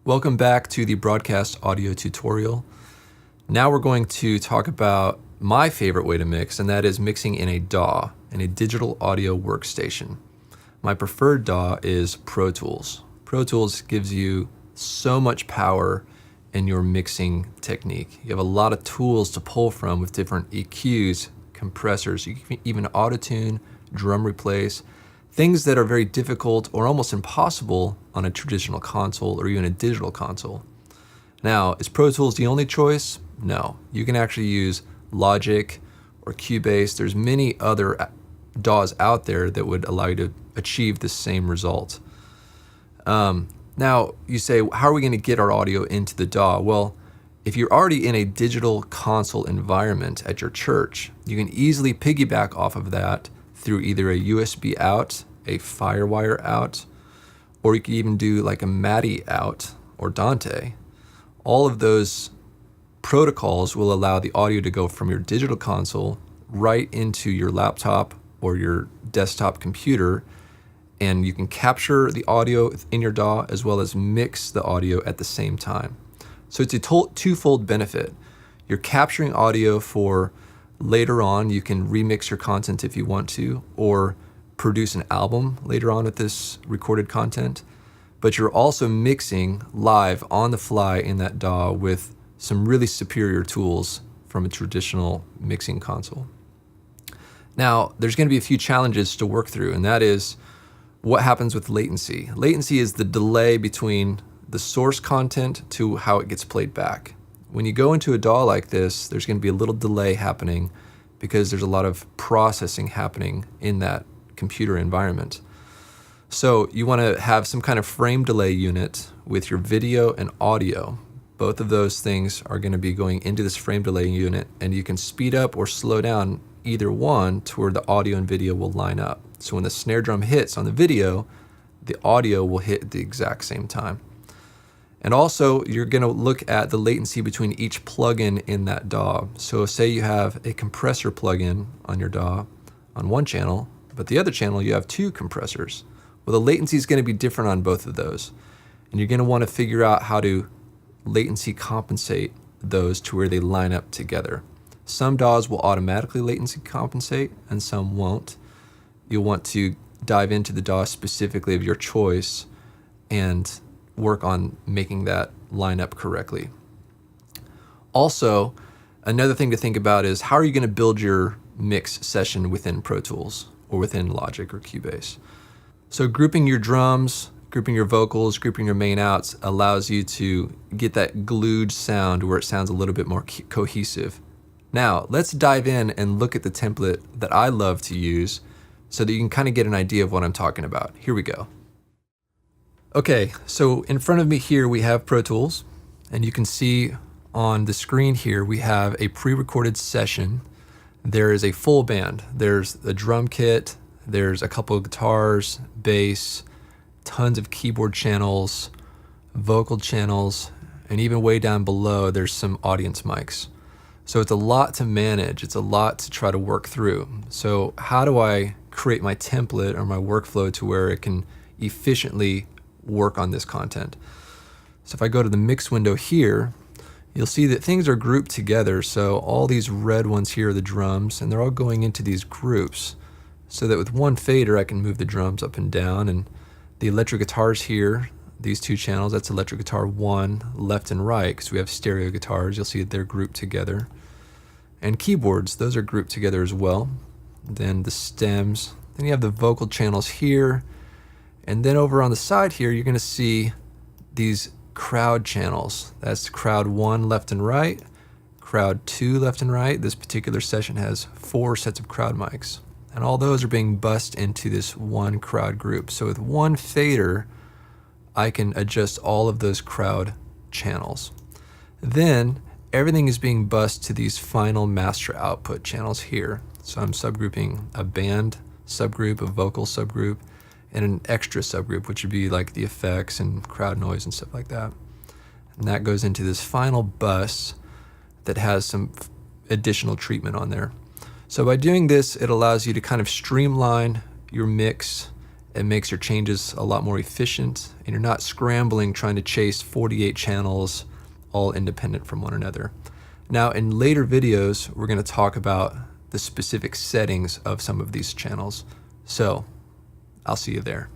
Welcome back to the broadcast audio tutorial. Now we're going to talk about my favorite way to mix, and that is mixing in a DAW, in a digital audio workstation. My preferred DAW is Pro Tools. Pro Tools gives you so much power in your mixing technique. You have a lot of tools to pull from with different EQs, compressors. You can even auto-tune, drum replace, things that are very difficult or almost impossible on a traditional console or even a digital console. Now, is Pro Tools the only choice? No. You can actually use Logic or Cubase. There's many other DAWs out there that would allow you to achieve the same result. Now, you say, how are we going to get our audio into the DAW? Well, if you're already in a digital console environment at your church, you can easily piggyback off of that through either a USB out, a Firewire out, or you could even do like a MADI out or Dante. All of those protocols will allow the audio to go from your digital console right into your laptop or your desktop computer, and you can capture the audio in your DAW as well as mix the audio at the same time. So it's a twofold benefit. You're capturing audio for later on. You can remix your content if you want to, or produce an album later on with this recorded content. But you're also mixing live on the fly in that DAW with some really superior tools from a traditional mixing console. Now, there's going to be a few challenges to work through, and that is what happens with latency. Latency is the delay between the source content to how it gets played back. When you go into a DAW like this, there's going to be a little delay happening because there's a lot of processing happening in that computer environment. So you want to have some kind of frame delay unit with your video and audio. Both of those things are going to be going into this frame delay unit, and you can speed up or slow down either one to where the audio and video will line up. So when the snare drum hits on the video, the audio will hit at the exact same time. And also, you're going to look at the latency between each plugin in that DAW. So say you have a compressor plugin on your DAW on one channel, but the other channel you have two compressors. Well, the latency is going to be different on both of those. And you're going to want to figure out how to latency compensate those to where they line up together. Some DAWs will automatically latency compensate and some won't. You'll want to dive into the DAW specifically of your choice and work on making that line up correctly. Also, another thing to think about is how are you going to build your mix session within Pro Tools or within Logic or Cubase. So grouping your drums, grouping your vocals, grouping your main outs allows you to get that glued sound where it sounds a little bit more cohesive. Now, let's dive in and look at the template that I love to use so that you can kind of get an idea of what I'm talking about. Here we go. Okay, so in front of me here we have Pro Tools, and you can see on the screen here we have a pre-recorded session. There is a full band. There's a drum kit, there's a couple of guitars, bass, tons of keyboard channels, vocal channels, and even way down below there's some audience mics. So it's a lot to manage, it's a lot to try to work through. So how do I create my template or my workflow to where it can efficiently work on this content? So if I go to the mix window here, you'll see that things are grouped together. So all these red ones here are the drums, and they're all going into these groups so that with one fader I can move the drums up and down. And the electric guitars here, these two channels, that's electric guitar 1 left and right because we have stereo guitars. You'll see that they're grouped together. And keyboards, those are grouped together as well. Then the stems, then you have the vocal channels here. And then over on the side here, you're going to see these crowd channels. That's crowd 1 left and right, crowd 2 left and right. This particular session has 4 sets of crowd mics. And all those are being bussed into this one crowd group. So with one fader, I can adjust all of those crowd channels. Then everything is being bussed to these final master output channels here. So I'm subgrouping a band subgroup, a vocal subgroup, and an extra subgroup, which would be like the effects and crowd noise and stuff like that. And that goes into this final bus that has some additional treatment on there. So by doing this, it allows you to kind of streamline your mix It makes your changes a lot more efficient, and you're not scrambling trying to chase 48 channels all independent from one another. Now, in later videos, we're going to talk about the specific settings of some of these channels. So, I'll see you there.